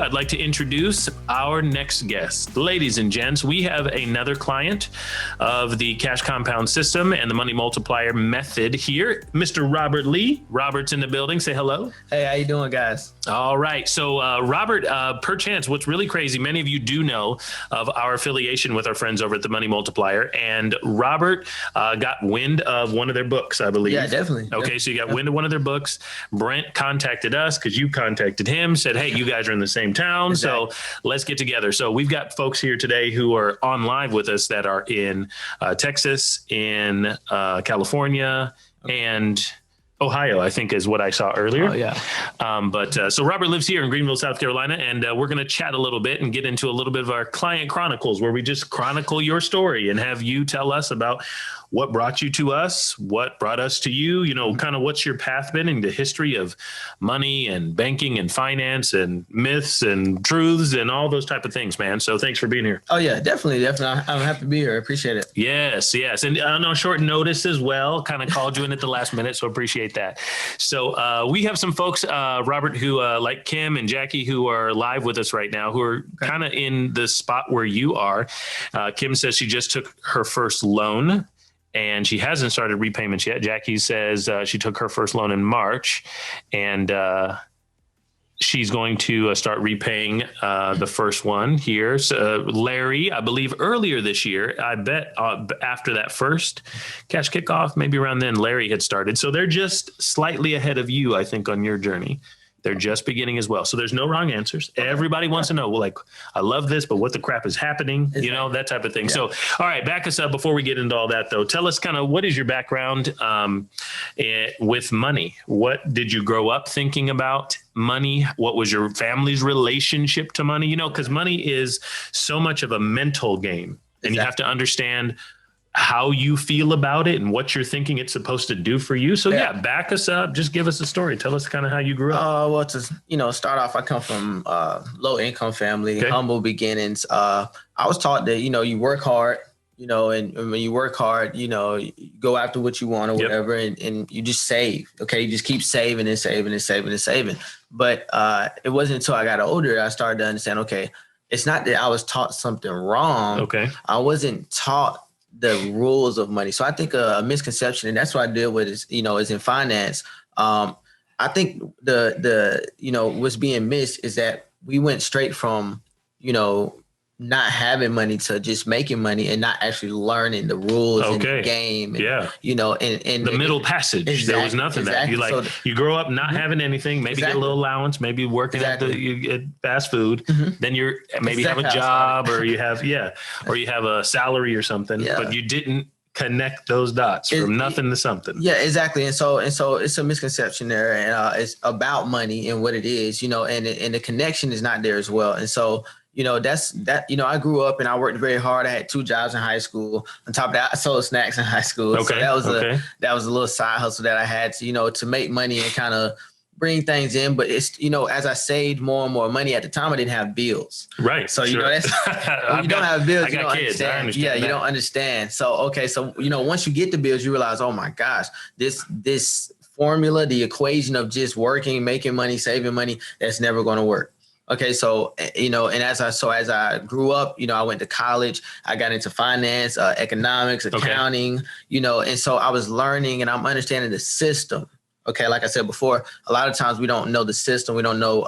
I'd like to introduce our next guest. Ladies and gents, we have another client of the cash compound system and the money multiplier method here, Mr. Robert Lee. Robert's in the building. Say hello. Hey, how you doing, guys? All right. So, Robert, perchance, what's really crazy, many of you do know of our affiliation with our friends over at the Money Multiplier, and Robert got wind of one of their books, I believe. Yeah, definitely. Okay, so you got wind of one of their books. Brent contacted us because you contacted him, said, hey, you guys are in the same town, exactly. So let's get together. So we've got folks here today who are on live with us that are in Texas, in California, and Ohio, I think is what I saw earlier. Oh, yeah. So Robert lives here in Greenville, South Carolina, and we're going to chat a little bit and get into a little bit of our Client Chronicles, where we just chronicle your story and have you tell us about what brought you to us, what brought us to you, you know, kind of what's your path been in the history of money and banking and finance and myths and truths and all those type of things, man. So thanks for being here. Oh, yeah, definitely. I'm happy to be here. I appreciate it. Yes. And on short notice as well, kind of called you in at the last minute. So appreciate that. So we have some folks, Robert, who like Kim and Jackie, who are live with us right now, who are kind of in the spot where you are. Kim says she just took her first loan and she hasn't started repayments yet. Jackie says she took her first loan in March, and she's going to start repaying the first one here. So, Larry, I believe earlier this year, I bet after that first cash kickoff, maybe around then, Larry had started. So they're just slightly ahead of you, I think, on your journey. They're just beginning as well. So there's no wrong answers. Everybody wants to know, well, like, I love this, but what the crap is happening, you know, that type of thing. Yeah. So, all right, back us up before we get into all that, though. Tell us kind of what is your background with money? What did you grow up thinking about money? What was your family's relationship to money? You know, because money is so much of a mental game, and you have to understand how you feel about it and what you're thinking it's supposed to do for you. So yeah, back us up. Just give us a story. Tell us kind of how you grew up. Well, to start off, I come from low income family, humble beginnings. I was taught that, you work hard, and when you work hard, you go after what you want or whatever, and you just save. Okay. You just keep saving and saving and saving and saving. But it wasn't until I got older that I started to understand, okay, it's not that I was taught something wrong. Okay. I wasn't taught the rules of money. So I think a misconception, and that's what I deal with is in finance. I think the what's being missed is that we went straight from, not having money to just making money and not actually learning the rules in the game. And, and the middle passage, there was nothing that you grow up not having anything, maybe get a little allowance, maybe working at fast food. Then you're maybe have a job or you have a salary or something, but you didn't connect those dots from nothing to something. Yeah, exactly. And so it's a misconception there, and it's about money and what it is, and the connection is not there as well. And so, I grew up and I worked very hard. I had 2 jobs in high school. On top of that, I sold snacks in high school. Okay. So that was a little side hustle that I had to make money and kind of bring things in. But it's, as I saved more and more money at the time, I didn't have bills. Right. So, that's, you don't have bills, you don't kids, understand. You don't understand. So, once you get the bills, you realize, oh my gosh, this formula, the equation of just working, making money, saving money, that's never going to work. Okay. So, and as I grew up, I went to college, I got into finance, economics, accounting, and so I was learning and I'm understanding the system. Okay. Like I said before, a lot of times we don't know the system. We don't know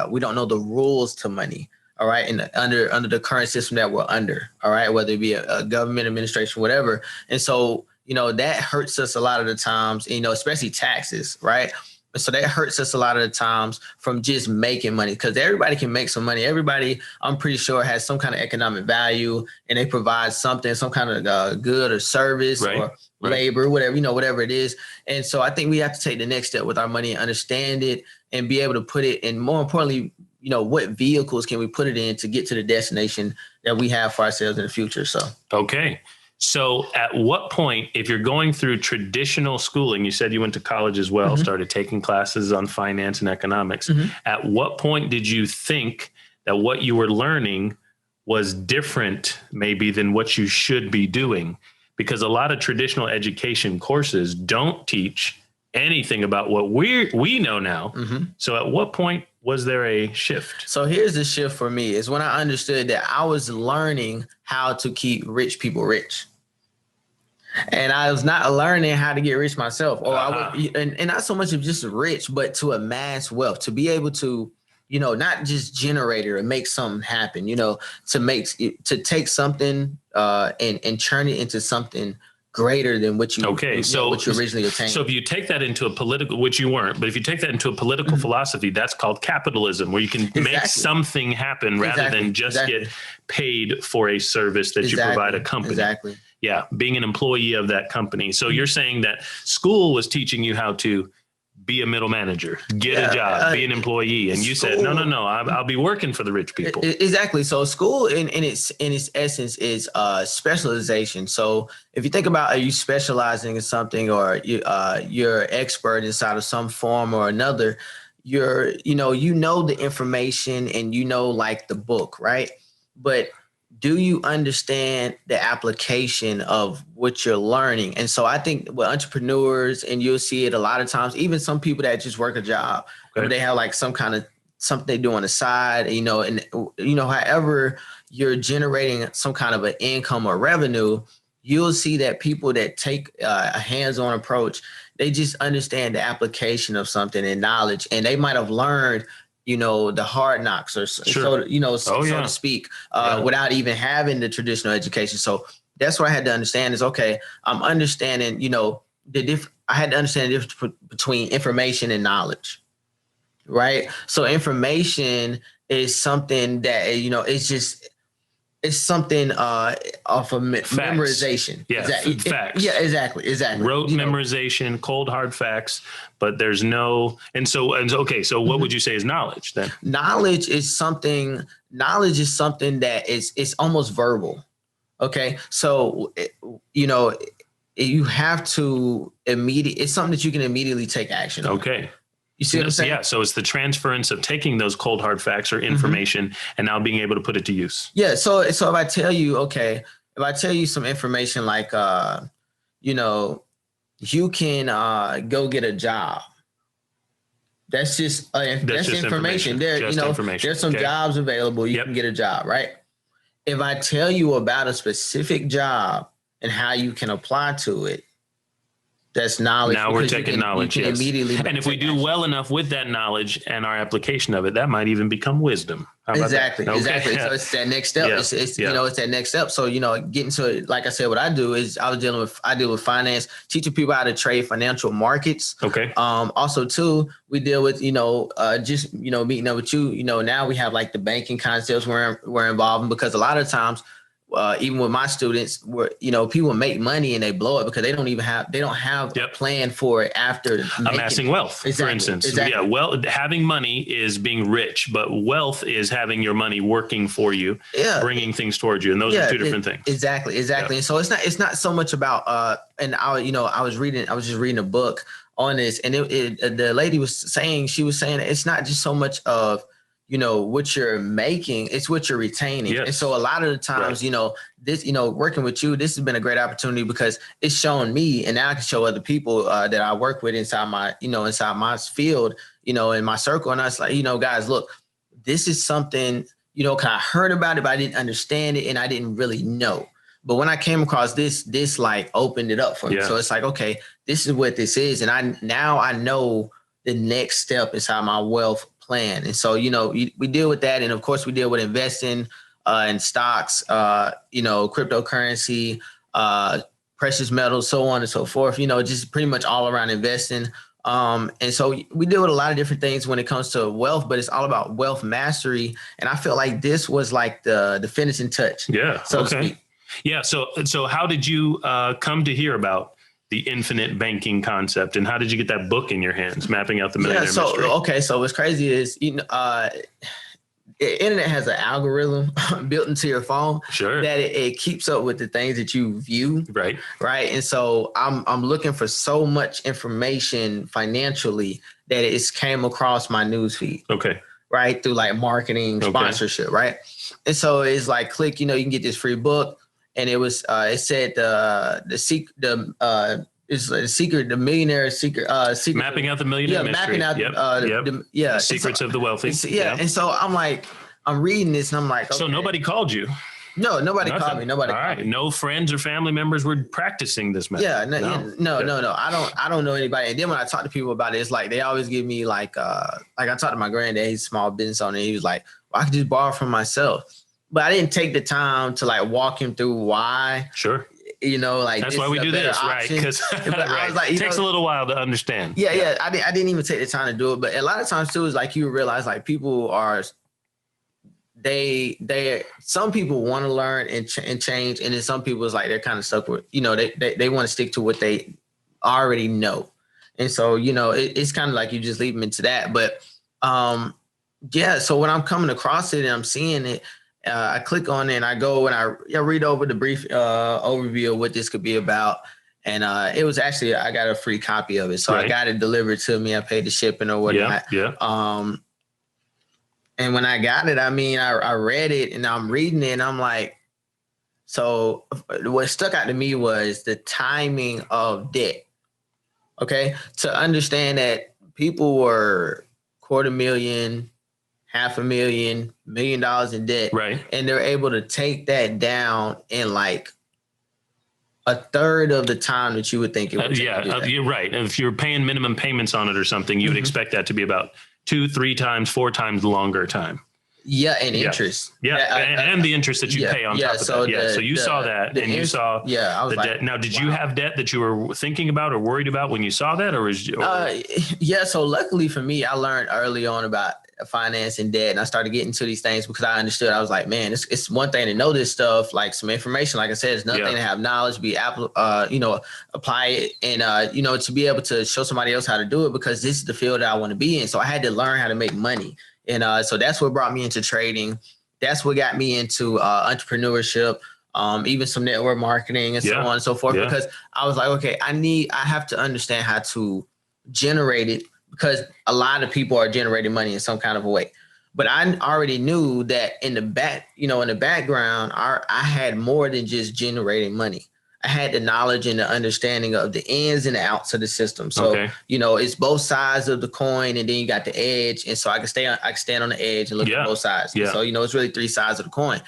the rules to money. All right. And under the current system that we're under. All right. Whether it be a government administration, whatever. And so, that hurts us a lot of the times, especially taxes. Right. So that hurts us a lot of the times from just making money, because everybody can make some money. Everybody, I'm pretty sure, has some kind of economic value and they provide something, some kind of good or service or labor, whatever it is. And so I think we have to take the next step with our money and understand it and be able to put it in, more importantly, what vehicles can we put it in to get to the destination that we have for ourselves in the future. So, okay. So at what point, if you're going through traditional schooling, you said you went to college as well, started taking classes on finance and economics. At what point did you think that what you were learning was different maybe than what you should be doing? Because a lot of traditional education courses don't teach anything about what we know now. So at what point was there a shift? So here's the shift for me is when I understood that I was learning how to keep rich people rich. And I was not learning how to get rich myself. Or I was, and not so much of just rich, but to amass wealth, to be able to, not just generate it or make something happen, to take something and turn it into something greater than what you what you originally attained. So if you take that into a political, which you weren't, but if you take that into a political philosophy, that's called capitalism, where you can make something happen rather than just get paid for a service that you provide a company. Exactly. Yeah, being an employee of that company. So you're saying that school was teaching you how to be a middle manager, get a job, be an employee. And you said, no, I'll be working for the rich people. Exactly. So school in its essence is specialization. So if you think about, are you specializing in something, or you're expert inside of some form or another, you're, the information and like the book, right? But do you understand the application of what you're learning? And so I think with entrepreneurs, and you'll see it a lot of times, even some people that just work a job, they have like something they do on the side, however you're generating some kind of an income or revenue, you'll see that people that take a hands-on approach, they just understand the application of something and knowledge, and they might have learned the hard knocks, or so to speak, without even having the traditional education. So that's what I had to understand is, okay, I'm understanding, I had to understand the difference between information and knowledge, right? So information is something that, it's something off of memorization. Yeah, facts. Yeah, exactly. Rote memorization, cold hard facts, but there's no. So what would you say is knowledge then? Knowledge is something that it's almost verbal. Okay, so you have to it's something that you can immediately take action on. Okay. You see what I'm saying? Yeah. So it's the transference of taking those cold hard facts or information and now being able to put it to use. Yeah. So if I tell you some information like, you can go get a job. That's just information. There's some jobs available. You can get a job, right? If I tell you about a specific job and how you can apply to it, that's knowledge. Now we're taking knowledge, yes. And if we do well enough with that knowledge and our application of it, that might even become wisdom. Exactly. So it's that next step. It's that next step. So, getting to it, like I said, what I do is I deal with finance, teaching people how to trade financial markets. Okay. Also too, we deal with, meeting up with you, now we have like the banking concepts we're involved in, because a lot of times, even with my students, where people make money and they blow it because they don't have a plan for it after amassing wealth. For instance, having money is being rich, but wealth is having your money working for you, bringing things towards you, and those are two different things. Exactly. Yeah. And so it's not so much about I was just reading a book on this, and the lady was saying it's not just so much of what you're making, it's what you're retaining. Yes. And so a lot of the times, this, working with you, this has been a great opportunity because it's shown me, and now I can show other people that I work with inside my field, in my circle. And I was like, guys, look, this is something, I heard about it, but I didn't understand it and I didn't really know. But when I came across this like opened it up for me. So it's like, okay, this is what this is. And I know the next step inside my wealth plan. And so, we deal with that. And of course we deal with investing in stocks, cryptocurrency, precious metals, so on and so forth, just pretty much all around investing. And so we deal with a lot of different things when it comes to wealth, but it's all about wealth mastery. And I feel like this was like the finishing touch. Yeah. So to speak. Yeah. So how did you come to hear about the infinite banking concept, and how did you get that book in your hands, Mapping Out the Millionaire Mystery? So what's crazy is, the internet has an algorithm built into your phone that it keeps up with the things that you view. Right. And so I'm looking for so much information financially that it's came across my newsfeed. Okay. Right. Through like marketing, sponsorship. Right. And so it's like, click, you can get this free book. And it was, it said the It's a secret, the millionaire secret, Mapping out the millionaire mystery. mapping out, secrets of the wealthy. And so I'm reading this and I'm like, okay. So nobody called you. No, nobody called me. Nobody called me. No friends or family members were practicing this method. Yeah, no. I don't know anybody. And then when I talk to people about it, it's like they always give me like I talked to my granddad, he's a small business owner. He was like, well, I could just borrow from myself. But I didn't take the time to like walk him through why. Sure. Like that's why we do this, right? Because I was like, it takes a little while to understand. Yeah. I didn't even take the time to do it. But a lot of times too is like you realize like people are. Some people want to learn and change, and then some people is like they're kind of stuck with, they want to stick to what they already know, and so it's kind of like you just leave them into that. But so when I'm coming across it and I'm seeing it, I click on it and I go and I read over the brief overview of what this could be about, and it was actually I got a free copy of it, so I got it delivered to me. I paid the shipping or whatnot. And when I got it, I mean, I read it and I'm reading it and I'm like, so what stuck out to me was the timing of debt. Okay. To understand that people were $250,000, $500,000, $1 million in debt. Right. And they're able to take that down in like a third of the time that you would think it would take. You're right. If you're paying minimum payments on it or something, you would expect that to be about 2, 3 times, 4 times longer time. Yeah, and interest. Yeah, and the interest that you pay on top of that. So you saw that, and you saw I was the debt. Now, did you have debt that you were thinking about or worried about when you saw that, or so luckily for me, I learned early on about finance and debt, and I started getting to these things because I understood. I was like, man, it's one thing to know this stuff, like some information. Like I said, it's another thing to have knowledge, apply it, and to be able to show somebody else how to do it, because this is the field that I want to be in. So I had to learn how to make money, and so that's what brought me into trading. That's what got me into entrepreneurship, even some network marketing and so on and so forth. Because I was like, okay, I have to understand how to generate it, because a lot of people are generating money in some kind of a way. But I already knew that in the background, I had more than just generating money. I had the knowledge and the understanding of the ins and the outs of the system. So, it's both sides of the coin, and then you got the edge. And so I can stand on the edge and look at both sides. Yeah. So, it's really 3 sides of the coin.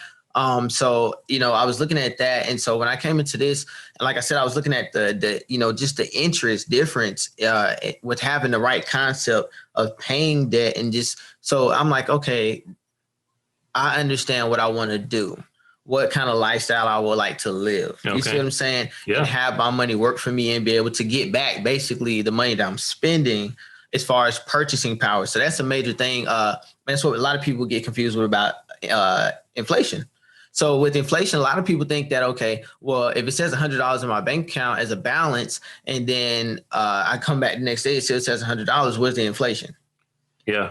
So, I was looking at that. And so when I came into this, like I said, I was looking at just the interest difference with having the right concept of paying debt. And so I'm like, okay, I understand what I want to do, what kind of lifestyle I would like to live. You see what I'm saying? Yeah. And have my money work for me and be able to get back basically the money that I'm spending as far as purchasing power. So that's a major thing. That's what a lot of people get confused with about inflation. So with inflation, a lot of people think that, okay, well, if it says $100 in my bank account as a balance, and then I come back the next day, it still says $100, where's the inflation? Yeah.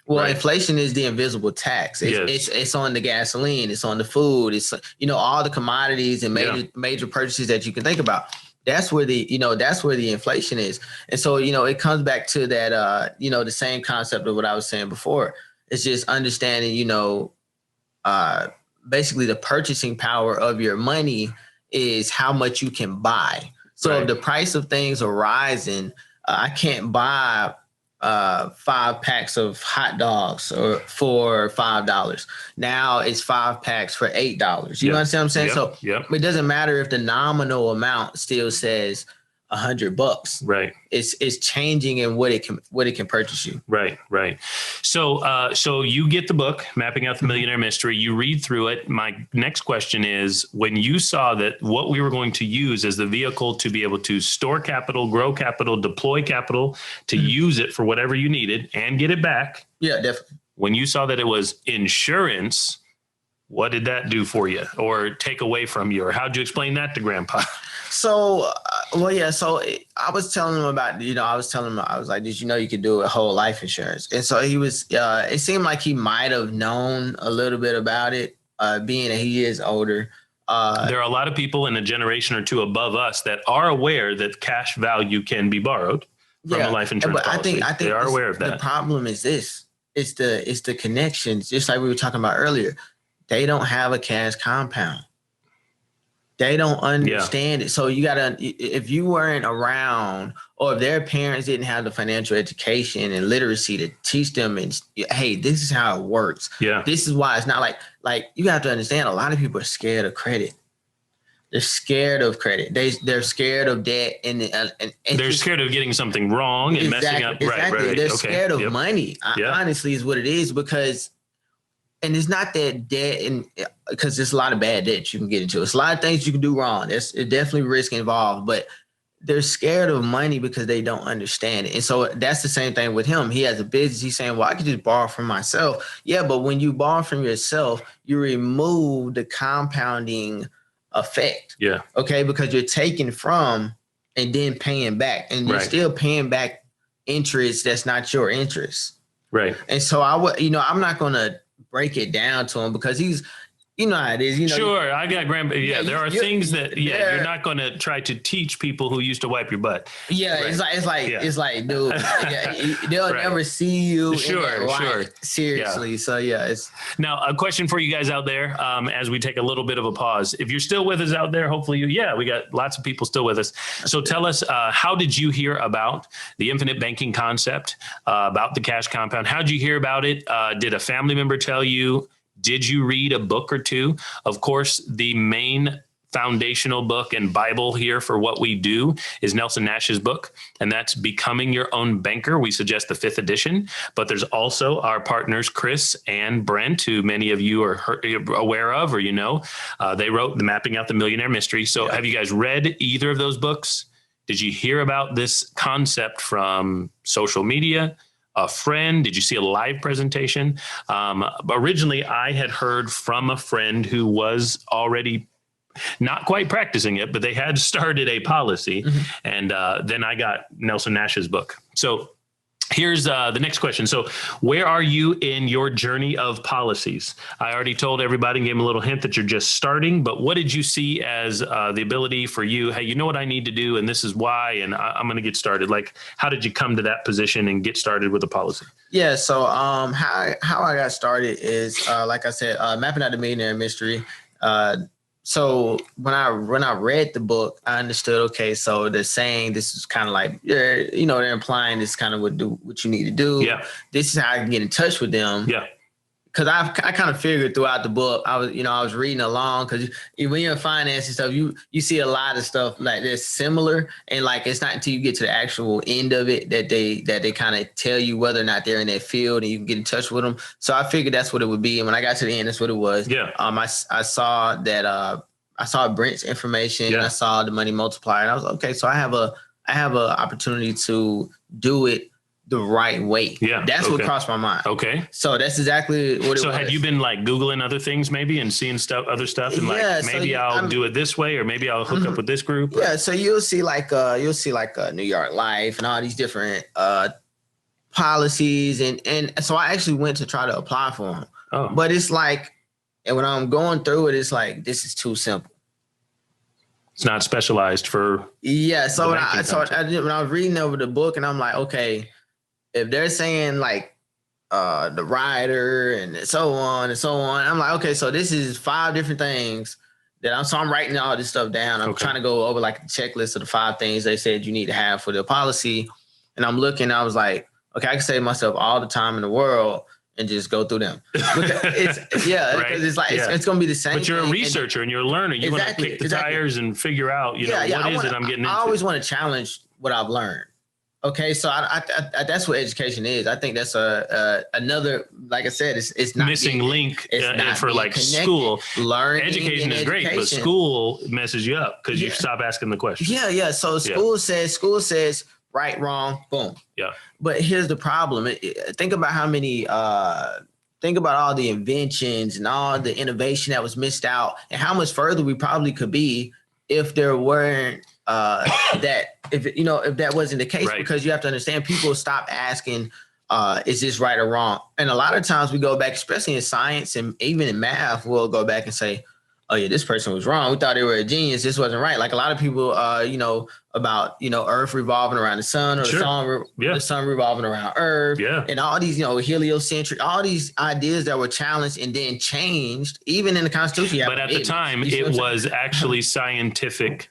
Well, inflation is the invisible tax. It's on the gasoline, it's on the food, it's all the commodities and major purchases that you can think about. That's where the inflation is. And so, it comes back to that, the same concept of what I was saying before. It's just understanding, basically the purchasing power of your money is how much you can buy. So if the price of things are rising, I can't buy 5 packs of hot dogs for $5. Now it's 5 packs for $8. You understand what I'm saying? So it doesn't matter if the nominal amount still says $100. Right. It's changing in what it can purchase you. Right. So you get the book, Mapping Out the Millionaire Mystery. You read through it. My next question is, when you saw that what we were going to use as the vehicle to be able to store capital, grow capital, deploy capital, to use it for whatever you needed and get it back. Yeah, definitely. When you saw that it was insurance, what did that do for you or take away from you? Or how'd you explain that to Grandpa? So, so I was telling him about, I was like, did you know you could do a whole life insurance? And so he was, it seemed like he might have known a little bit about it, being that he is older. There are a lot of people in a generation or two above us that are aware that cash value can be borrowed from a life insurance policy. I think they are aware of that. The problem is this, it's the connections, just like we were talking about earlier. They don't have a cash compound. They don't understand it. So you gotta, if you weren't around, or if their parents didn't have the financial education and literacy to teach them, and hey, this is how it works. Yeah. This is why it's not like you have to understand. A lot of people are scared of credit. They're scared of credit. They're scared of debt, and they're scared of getting something wrong and messing up. Exactly. Right. They're scared of money. Honestly, is what it is, because. And it's not that debt, and because there's a lot of bad debt you can get into. It's a lot of things you can do wrong. There's definitely risk involved, but they're scared of money because they don't understand it. And so that's the same thing with him. He has a business. He's saying, well, I could just borrow from myself. Yeah, but when you borrow from yourself, you remove the compounding effect. Yeah. Okay, because you're taking from and then paying back, and you're still paying back interest that's not your interest. Right. And so I'm not going to break it down to him, because he's, you know how it is. Sure, I got there are things that you're not going to try to teach people who used to wipe your butt. Yeah, right. it's like, dude, they'll never see you. Sure. Seriously. So it's now a question for you guys out there. As we take a little bit of a pause, if you're still with us out there, hopefully we got lots of people still with us. So tell us, how did you hear about the infinite banking concept, about the cash compound? How did you hear about it? Did a family member tell you? Did you read a book or two? Of course, the main foundational book and Bible here for what we do is Nelson Nash's book, and that's Becoming Your Own Banker. We suggest the 5th edition, but there's also our partners, Chris and Brent, who many of you are aware of, or they wrote the Mapping Out the Millionaire Mystery. So have you guys read either of those books? Did you hear about this concept from social media? A friend? Did you see a live presentation? Originally, I had heard from a friend who was already not quite practicing it, but they had started a policy. And then I got Nelson Nash's book. So here's the next question. So where are you in your journey of policies? I already told everybody, gave them a little hint that you're just starting, but what did you see as the ability for you? Hey, you know what I need to do, and this is why, and I'm going to get started. Like, how did you come to that position and get started with a policy? Yeah. So how I got started is, like I said, Mapping Out the Millionaire Mystery. So when I read the book, I understood, okay, so they're saying this is kind of like, they're implying this kind of what you need to do. Yeah. This is how I can get in touch with them. Yeah. Because I kind of figured throughout the book, I was reading along, because when you're in finance and stuff, you see a lot of stuff like that's similar, and like it's not until you get to the actual end of it that they kind of tell you whether or not they're in that field, and you can get in touch with them. So I figured that's what it would be, and when I got to the end, that's what it was. Yeah. I saw that I saw Brent's information, and I saw the money multiplier, and I was like, okay, so I have a opportunity to do it the right way. Yeah. That's what crossed my mind. Okay. So that's exactly what it was. So had you been like Googling other things maybe and seeing other stuff and maybe I'll do it this way, or maybe I'll hook up with this group? Yeah. So you'll see like New York Life and all these different policies. And so I actually went to try to apply for them. Oh. But it's like, and when I'm going through it, it's like, this is too simple. It's not specialized for. Yeah. So when I was reading over the book, and I'm like, okay, if they're saying like the rider and so on and so on, I'm like, okay, so this is 5 different things that I'm writing all this stuff down. I'm trying to go over like a checklist of the 5 things they said you need to have for the policy. And I'm looking, I was like, okay, I can save myself all the time in the world and just go through them. Because it's like, it's going to be the same. But you're a researcher and you're a learner. You want to kick the tires and figure out, what is it I'm getting into? I always want to challenge what I've learned. Okay, so I that's what education is. I think that's another, like I said, it's not missing link for like connected. School. Learning education is great, but school messes you up because you stop asking the questions. Yeah. So school says right, wrong, boom. Yeah. But here's the problem. Think about how many. Think about all the inventions and all the innovation that was missed out, and how much further we probably could be if there weren't. If that wasn't the case, because you have to understand, people stop asking, is this right or wrong? And a lot of times we go back, especially in science and even in math, we'll go back and say, oh yeah, this person was wrong. We thought they were a genius. This wasn't right. Like a lot of people, about, Earth revolving around the sun, or the sun revolving around Earth, and all these, heliocentric, all these ideas that were challenged and then changed, even in the Constitution. But at the time, it was actually scientific,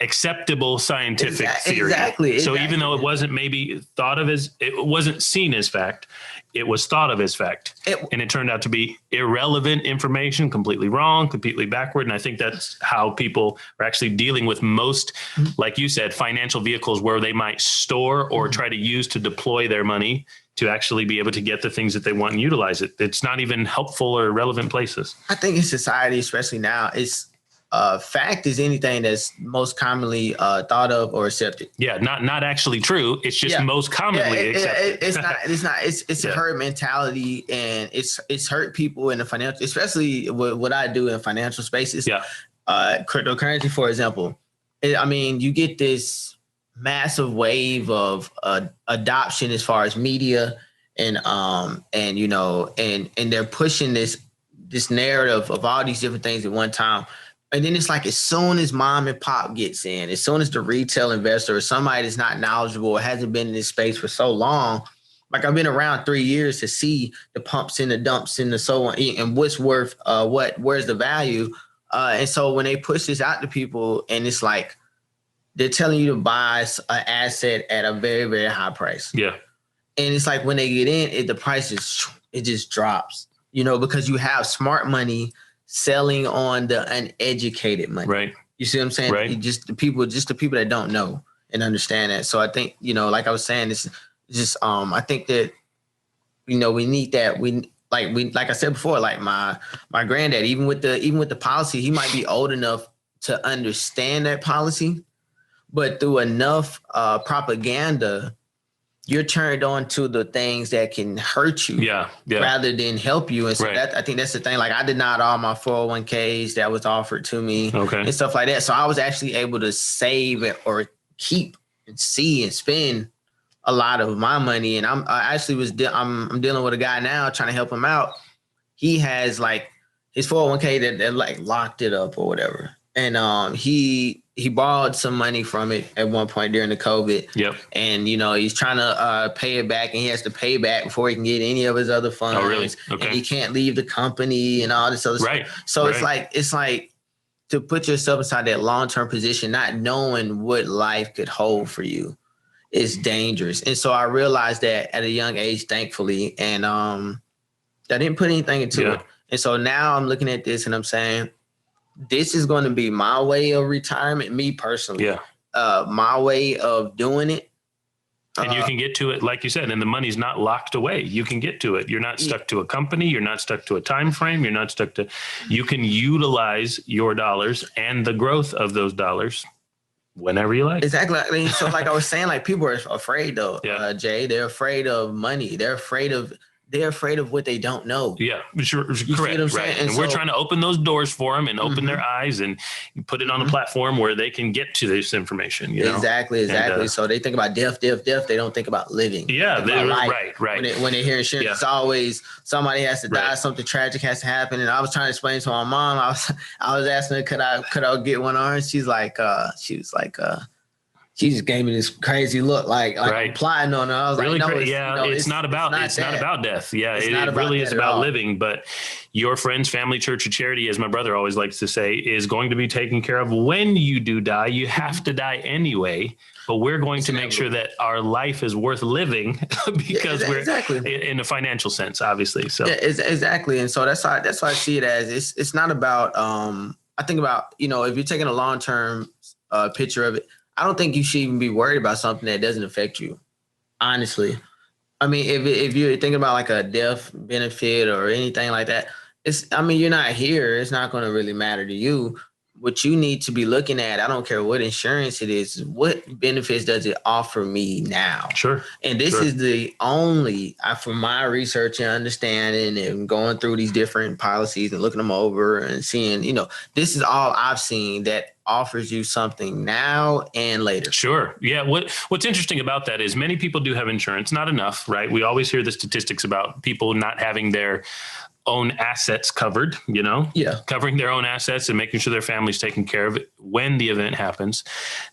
acceptable scientific theory. Exactly. So even though it wasn't maybe thought of as, it wasn't seen as fact, it was thought of as fact. And it turned out to be irrelevant information, completely wrong, completely backward. And I think that's how people are actually dealing with most, like you said, financial vehicles where they might store or try to use to deploy their money to actually be able to get the things that they want and utilize it. It's not even helpful or relevant places. I think in society, especially now, it's fact is anything that's most commonly thought of or accepted. Yeah, not actually true. It's just most commonly accepted. It's a herd mentality, and it's hurt people in the financial, especially what I do in financial spaces. Cryptocurrency, for example. You get this massive wave of adoption as far as media, and they're pushing this narrative of all these different things at one time. And then it's like, as soon as mom and pop gets in, as soon as the retail investor or somebody that's not knowledgeable or hasn't been in this space for so long, like I've been around 3 years to see the pumps and the dumps and the so on, and what's worth, where's the value. And so when they push this out to people, and it's like, they're telling you to buy an asset at a very, very high price. Yeah. And it's like, when they get in, the price just drops, because you have smart money selling on the uneducated money. Right. You see what I'm saying? Right. Just the people that don't know and understand that. So I think, like I was saying, this just, I think that, we need that. Like I said before, like my granddad, even with the policy, he might be old enough to understand that policy, but through enough propaganda, you're turned on to the things that can hurt you rather than help you. And so I think that's the thing. Like, I denied all my 401ks that was offered to me and stuff like that. So I was actually able to save or keep and see and spend a lot of my money. And I'm dealing with a guy now trying to help him out. He has like his 401k that like locked it up or whatever. And he borrowed some money from it at one point during the COVID. Yep. And, he's trying to pay it back, and he has to pay back before he can get any of his other funds. Oh, really? Okay. And he can't leave the company and all this other stuff. So it's like to put yourself inside that long-term position, not knowing what life could hold for you, is dangerous. And so I realized that at a young age, thankfully, and I didn't put anything into it. And so now I'm looking at this and I'm saying, this is going to be my way of retirement, me personally. Yeah. My way of doing it. And you can get to it, like you said, and the money's not locked away. You can get to it. You're not stuck to a company. You're not stuck to a time frame. You're not stuck to, you can utilize your dollars and the growth of those dollars whenever you like. Exactly. So like I was saying, like, people are afraid though, Jay. They're afraid of money. They're afraid of what they don't know. Yeah, sure, correct. Right. And we're trying to open those doors for them and open their eyes and put it on a platform where they can get to this information. Exactly. And, so they think about death. They don't think about living. Yeah, right. When they hear insurance, it's always somebody has to die, something tragic has to happen. And I was trying to explain to my mom, I was asking her, could I get one on? She just gave me this crazy look, like I'm plotting on her. I was really like, no, it's not about death. Yeah, it really is about living. But your friends, family, church, or charity, as my brother always likes to say, is going to be taken care of when you do die. You have to die anyway, but we're going to make sure that our life is worth living because we're in a financial sense, obviously. So exactly, and so that's why I see it as it's not about. I think about if you're taking a long term picture of it. I don't think you should even be worried about something that doesn't affect you, honestly. I mean, if you're thinking about like a death benefit or anything like that, you're not here. It's not going to really matter to you. What you need to be looking at, I don't care what insurance it is, what benefits does it offer me now? Sure. And this is the only, from my research and understanding and going through these different policies and looking them over and seeing, this is all I've seen that offers you something now and later. Sure. Yeah. What's interesting about that is many people do have insurance, not enough, right? We always hear the statistics about people not having their own assets covered, covering their own assets and making sure their family's taken care of when the event happens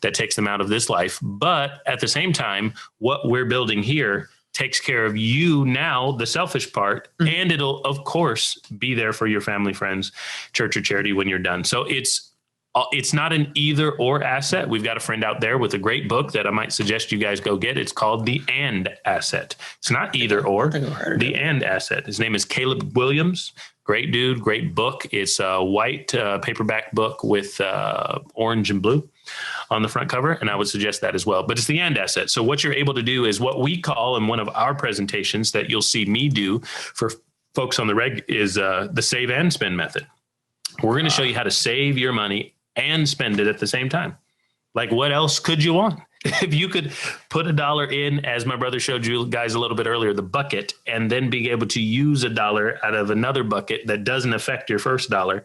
that takes them out of this life. But at the same time, what we're building here takes care of you now, the selfish part, and it'll, of course, be there for your family, friends, church or charity when you're done. So it's not an either or asset. We've got a friend out there with a great book that I might suggest you guys go get. It's called The And Asset. It's not either or, The And Asset. His name is Caleb Williams. Great dude, great book. It's a white paperback book with orange and blue on the front cover, and I would suggest that as well. But it's the And Asset. So what you're able to do is what we call in one of our presentations that you'll see me do for folks on the reg is the save and spend method. We're going to show you how to save your money and spend it at the same time. Like, what else could you want? If you could put $1 in, as my brother showed you guys a little bit earlier, the bucket, and then be able to use $1 out of another bucket that doesn't affect your first dollar.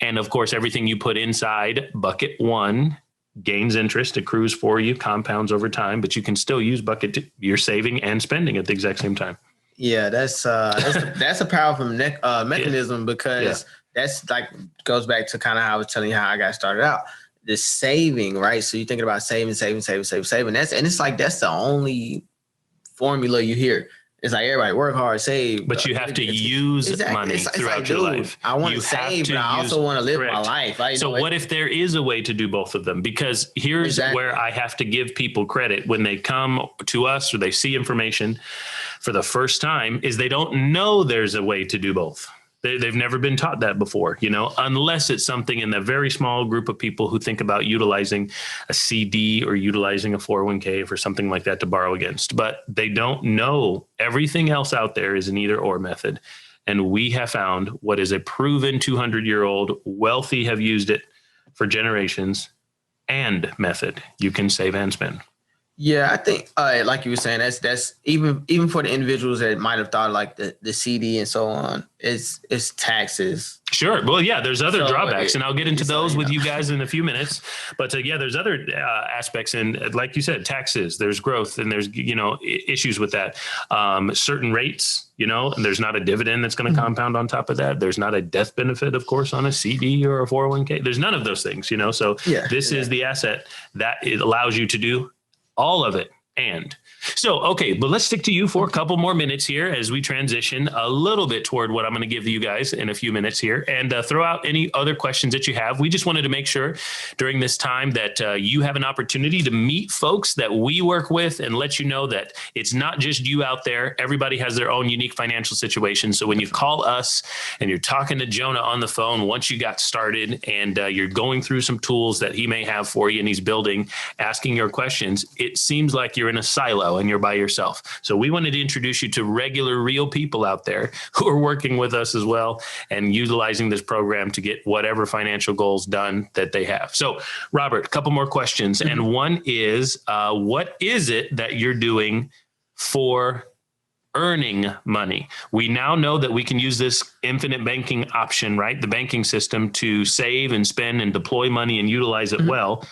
And of course, everything you put inside bucket one gains interest, accrues for you, compounds over time, but you can still use bucket two. You're saving and spending at the exact same time. Yeah, that's a powerful mechanism because that's like goes back to kind of how I was telling you how I got started out. The saving, right? So you're thinking about saving. It's like that's the only formula you hear. It's like everybody work hard, save. But you have to use money throughout your life. I want to save, but I also want to live my life. So what if there is a way to do both of them? Because here's where I have to give people credit when they come to us or they see information for the first time is they don't know there's a way to do both. They've never been taught that before, unless it's something in the very small group of people who think about utilizing a CD or utilizing a 401k for something like that to borrow against. But they don't know everything else out there is an either or method. And we have found what is a proven 200-year-old wealthy have used it for generations and method. You can save and spend. Yeah, I think like you were saying, that's even for the individuals that might have thought like the CD and so on, it's taxes. Sure. Well, yeah, there's other drawbacks, and I'll get into those with you guys in a few minutes. But there's other aspects, and like you said, taxes. There's growth, and there's issues with that. Certain rates, and there's not a dividend that's going to compound on top of that. There's not a death benefit, of course, on a CD or a 401k. There's none of those things, So this is the asset that it allows you to do all of it. And so, okay, but let's stick to you for a couple more minutes here as we transition a little bit toward what I'm going to give you guys in a few minutes here, and throw out any other questions that you have. We just wanted to make sure during this time that you have an opportunity to meet folks that we work with and let you know that it's not just you out there. Everybody has their own unique financial situation. So when you call us and you're talking to Jonah on the phone, once you got started and you're going through some tools that he may have for you and he's building, asking your questions, it seems like you're in a silo and you're by yourself. So we wanted to introduce you to regular, real people out there who are working with us as well and utilizing this program to get whatever financial goals done that they have. So, Robert, a couple more questions. And one is, what is it that you're doing for earning money? We now know that we can use this infinite banking option, right? The banking system to save and spend and deploy money and utilize it well.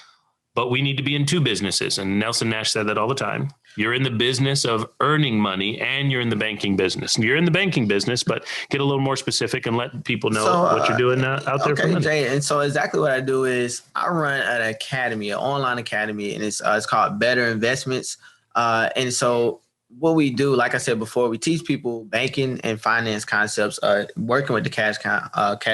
But we need to be in two businesses. And Nelson Nash said that all the time. You're in the business of earning money and you're in the banking business. And you're in the banking business, but get a little more specific and let people know what you're doing out there. Okay, Jay. And so exactly what I do is I run an academy, an online academy, and it's called Better Investments. And so what we do, like I said before, we teach people banking and finance concepts, working with the cash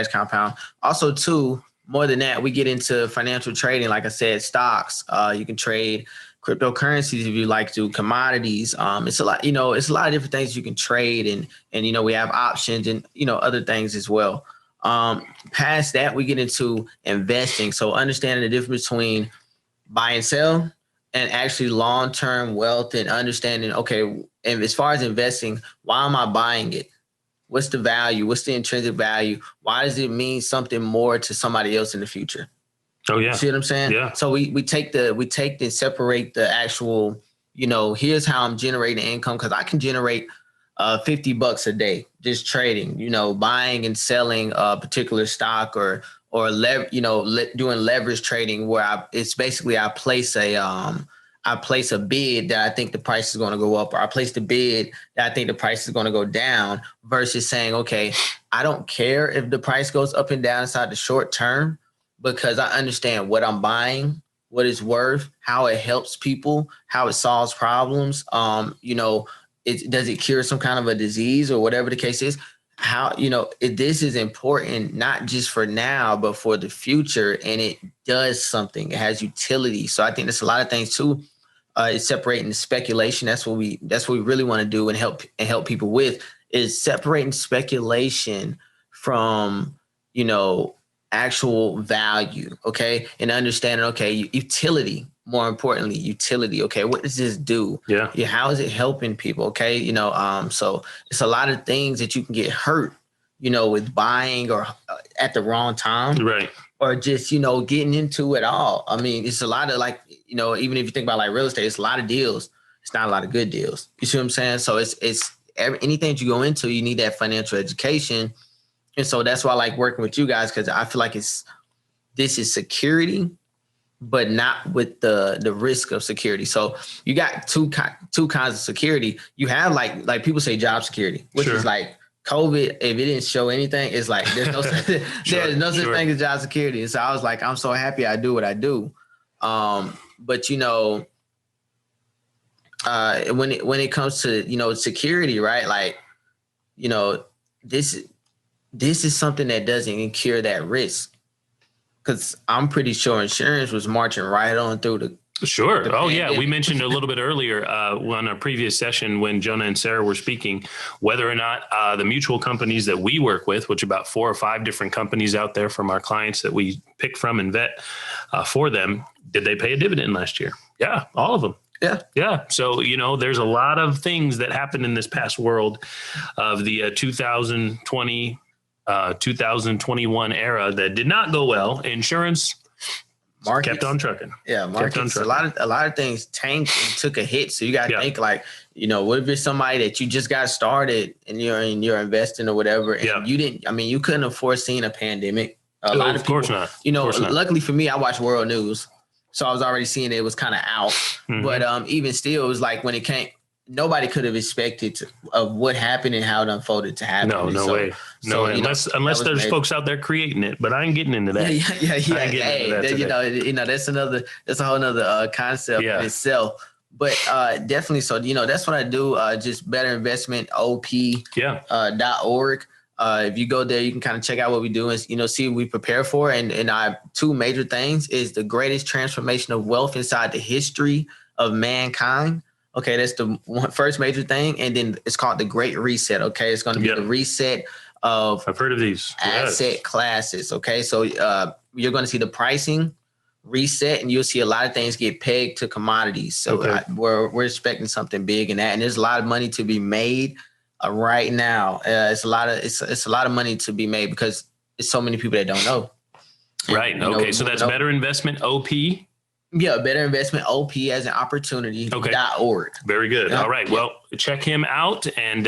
compound. Also, too, more than that, we get into financial trading. Like I said, stocks. You can trade cryptocurrencies if you like to, commodities. It's a lot, it's a lot of different things you can trade, and we have options and other things as well. Past that, we get into investing. So understanding the difference between buy and sell and actually long-term wealth, and understanding, okay, and as far as investing, why am I buying it? What's the value? What's the intrinsic value? Why does it mean something more to somebody else in the future? Oh yeah. You see what I'm saying? Yeah. So we take and separate the actual, here's how I'm generating income, because I can generate $50 a day just trading, buying and selling a particular stock or doing leverage trading where I place I place a bid that I think the price is going to go up, or I place the bid that I think the price is going to go down, versus saying, okay, I don't care if the price goes up and down inside the short term, because I understand what I'm buying, what it's worth, how it helps people, how it solves problems. Does it cure some kind of a disease or whatever the case is? How, this is important, not just for now, but for the future. And it does something. It has utility. So I think there's a lot of things too. It's separating the speculation. That's what we really want to do and help people with, is separating speculation from, actual value. Okay. And understanding, okay, utility, more importantly, utility. Okay. What does this do? Yeah. How is it helping people? Okay. So it's a lot of things that you can get hurt, with buying or at the wrong time. Right. Or just, getting into it all. I mean, it's a lot of even if you think about like real estate, it's a lot of deals. It's not a lot of good deals. You see what I'm saying? So it's anything that you go into, you need that financial education. And so that's why I like working with you guys, because I feel like this is security, but not with the risk of security. So you got two kinds of security. You have like people say job security, which is like COVID. If it didn't show anything, it's like there's no there's no such thing as job security. And so I was like, I'm so happy I do what I do. But when it comes to security, right? Like, this is something that doesn't cure that risk, because I'm pretty sure insurance was marching right on through the. Sure. Oh, yeah. We mentioned a little bit earlier on a previous session when Jonah and Sarah were speaking, whether or not the mutual companies that we work with, which about 4 or 5 different companies out there from our clients that we pick from and vet for them, did they pay a dividend last year? Yeah, all of them. Yeah. Yeah. So, there's a lot of things that happened in this past world of the 2020, 2021 era that did not go well. Insurance markets kept on trucking. Yeah, markets. A lot of things tanked and took a hit. So you got to think like, what if it's somebody that you just got started and you're investing or whatever, and you couldn't have foreseen a pandemic. A lot of people, course not. Luckily for me, I watch world news, so I was already seeing it was kind of out. Mm-hmm. But even still, it was like when it came. Nobody could have expected of what happened and how it unfolded to happen. No way. Unless there's folks out there creating it, but I ain't getting into that. Yeah. That's a whole nother concept in itself. But definitely, so that's what I do. Just betterinvestmentop.org. If you go there, you can kind of check out what we do and see what we prepare for. And our 2 major things is the greatest transformation of wealth inside the history of mankind. Okay, that's the first major thing. And then it's called the Great Reset. Okay, it's going to be the reset of I've heard of these asset classes. Okay, so you're going to see the pricing reset, and you'll see a lot of things get pegged to commodities. So we're expecting something big in that, and there's a lot of money to be made right now. It's a lot of money to be made because there's so many people that don't know. Right. Okay. So that's Better Investment OP. Yeah, Better Investment OP as an opportunity.org. Very good. All right. Well, check him out and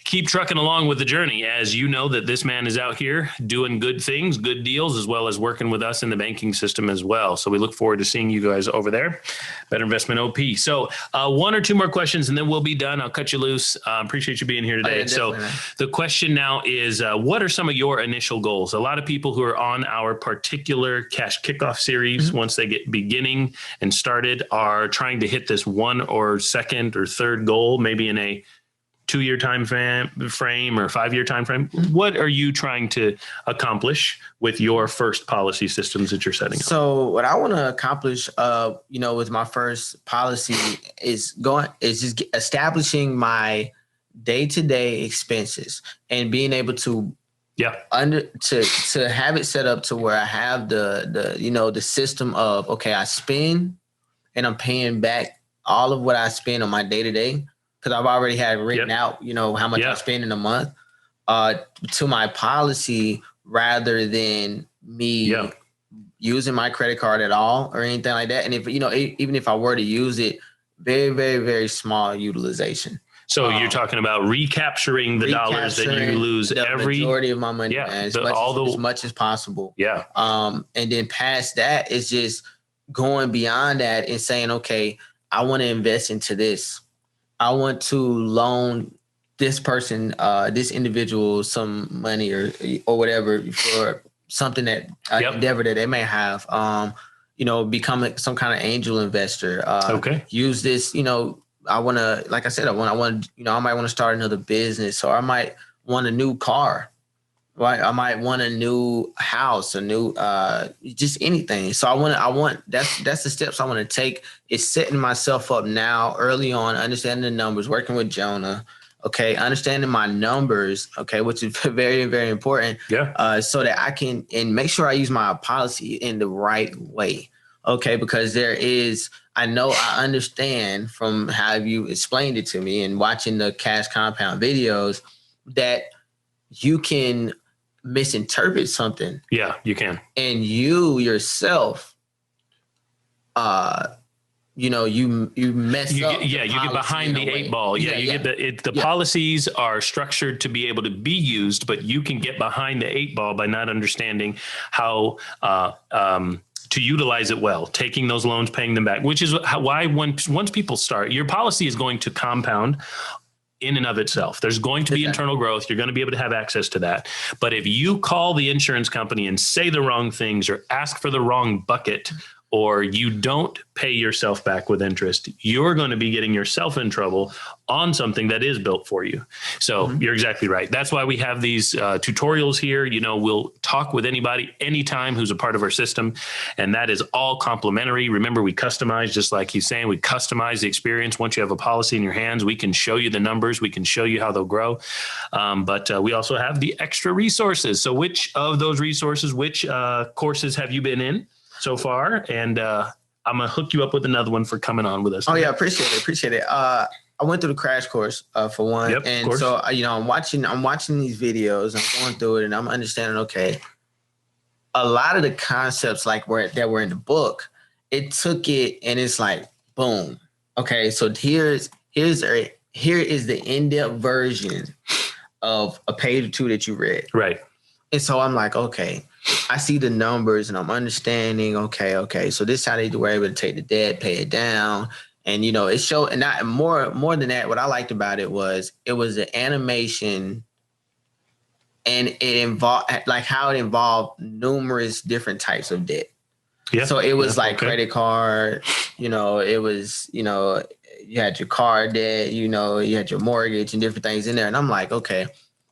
keep trucking along with the journey, as you know that this man is out here doing good things, good deals, as well as working with us in the banking system as well. So we look forward to seeing you guys over there. Better Investment OP. So 1 or 2 more questions and then we'll be done. I'll cut you loose. Appreciate you being here today. So the question now is, what are some of your initial goals? A lot of people who are on our particular cash kickoff series, once they get beginning and started, are trying to hit this 1 or 2nd or 3rd goal, maybe in a 2-year time frame or 5-year time frame. What are you trying to accomplish with your first policy systems that you're setting up? So what I want to accomplish, with my first policy is just establishing my day-to-day expenses and being able to to have it set up to where I have the system of, okay, I spend and I'm paying back all of what I spend on my day-to-day, because I've already had written out, how much I spend in a month, to my policy, rather than me using my credit card at all or anything like that. And if, even if I were to use it, very, very, very small utilization. So you're talking about recapturing the dollars that you lose the majority of my money, as much as possible. Yeah. And then past that is just going beyond that and saying, okay, I want to invest into this. I want to loan this person, this individual, some money or whatever for something that endeavor that they may have. Become some kind of angel investor. Use this. I want to, like I said, I want. I might want to start another business, or I might want a new car. Right. I might want a new house, a new, just anything. So that's the steps I want to take, is setting myself up now early on, understanding the numbers, working with Jonah. Okay. Understanding my numbers. Okay. Which is very, very important. Yeah. So that I can, and make sure I use my policy in the right way. Okay. Because I understand from how you explained it to me and watching the cash compound videos that you can misinterpret something. Yeah, you can. And you yourself, you mess up. You get behind the eight ball. The policies are structured to be able to be used, but you can get behind the eight ball by not understanding how to utilize it well, taking those loans, paying them back, which is why once people start, your policy is going to compound in and of itself. There's going to be internal growth. You're going to be able to have access to that. But if you call the insurance company and say the wrong things or ask for the wrong bucket, or you don't pay yourself back with interest, you're going to be getting yourself in trouble on something that is built for you. So You're exactly right. That's why we have these tutorials here. We'll talk with anybody, anytime, who's a part of our system. And that is all complimentary. Remember, we customize, just like he's saying, we customize the experience. Once you have a policy in your hands, we can show you the numbers. We can show you how they'll grow. But we also have the extra resources. So which of those resources, which courses have you been in so far? And I'm going to hook you up with another one for coming on with us. Oh, yeah. Appreciate it. I went through the crash course for one. Yep, and so, I'm watching these videos, I'm going through it, and I'm understanding, okay, a lot of the concepts that were in the book, it took it and it's like, boom. Okay. So here is the in-depth version of a page or two that you read. Right. And so I'm like, okay, I see the numbers and I'm understanding, okay. So this is how they were able to take the debt, pay it down. And, it showed, and not more than that, what I liked about it was an animation, and it involved, like, how it involved numerous different types of debt. Yeah. So it was credit card, it was, you had your car debt, you had your mortgage and different things in there. And I'm like, okay,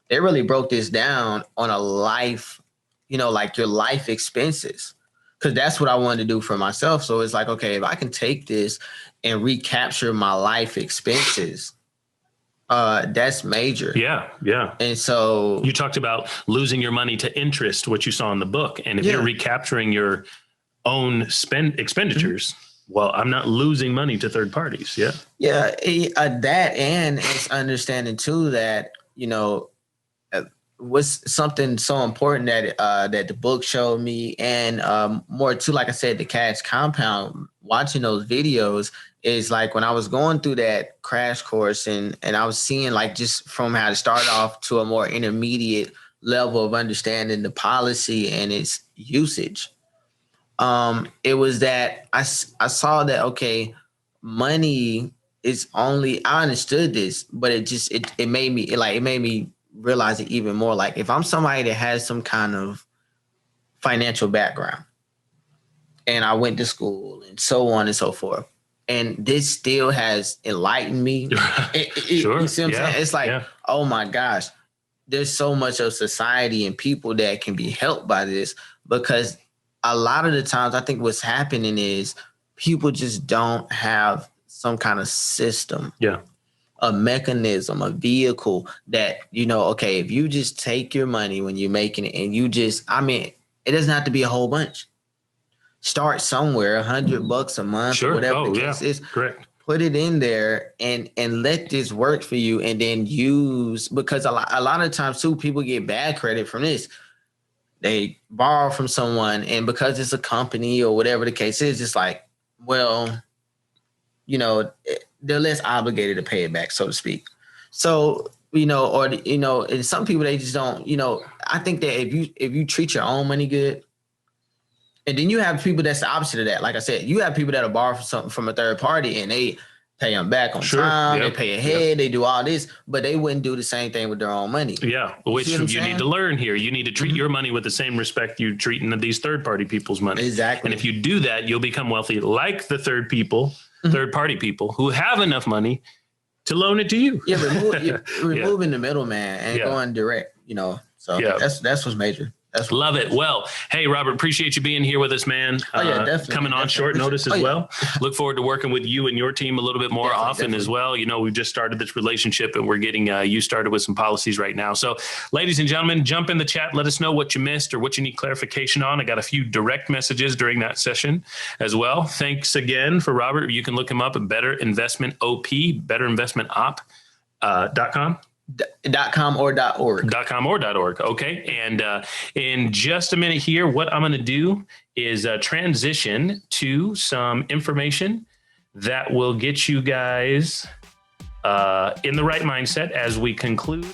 they really broke this down on a life, like your life expenses, because that's what I wanted to do for myself. So it's like, okay, if I can take this and recapture my life expenses, that's major. Yeah. And so you talked about losing your money to interest, what you saw in the book. And if you're recapturing your own expenditures, well, I'm not losing money to third parties. Yeah. Yeah. That, and it's understanding too that, was something so important that the book showed me, and more too, like I said, the cash compound, watching those videos, is like when I was going through that crash course and I was seeing, like, just from how to start off to a more intermediate level of understanding the policy and its usage. It was that I saw that, okay, money is only, I understood this, but it made me realize it even more. Like, if I'm somebody that has some kind of financial background and I went to school and so on and so forth, and this still has enlightened me. Sure. You see what I'm saying? It's like, oh my gosh, there's so much of society and people that can be helped by this, because a lot of the times I think what's happening is people just don't have some kind of system. Yeah. A mechanism, a vehicle that, okay, if you just take your money when you're making it and it doesn't have to be a whole bunch. Start somewhere, $100 a month, sure. Or whatever the case is. Correct. Put it in there and let this work for you, and then use, because a lot of times too, people get bad credit from this. They borrow from someone, and because it's a company or whatever the case is, it's like, well, they're less obligated to pay it back, so to speak. So, and some people, they just don't, I think that if you treat your own money good And then you have people that's the opposite of that. Like I said, you have people that'll borrow something from a third party and they pay them back on time. Yep. They pay ahead. Yep. They do all this, but they wouldn't do the same thing with their own money. Yeah, which you need to learn here. You need to treat your money with the same respect you're treating these third party people's money. Exactly. And if you do that, you'll become wealthy like the third party people who have enough money to loan it to you. Yeah, removing the middleman and going direct. So that's what's major. Love it. Well, hey, Robert, appreciate you being here with us, man. Definitely. Coming on short notice as well. Look forward to working with you and your team a little bit more often as well. We've just started this relationship and we're getting you started with some policies right now. So ladies and gentlemen, jump in the chat. Let us know what you missed or what you need clarification on. I got a few direct messages during that session as well. Thanks again for Robert. You can look him up at Better Investment OP, betterinvestmentop.com. .com or .org. .com or .org. Okay. And in just a minute here, what I'm going to do is transition to some information that will get you guys in the right mindset as we conclude.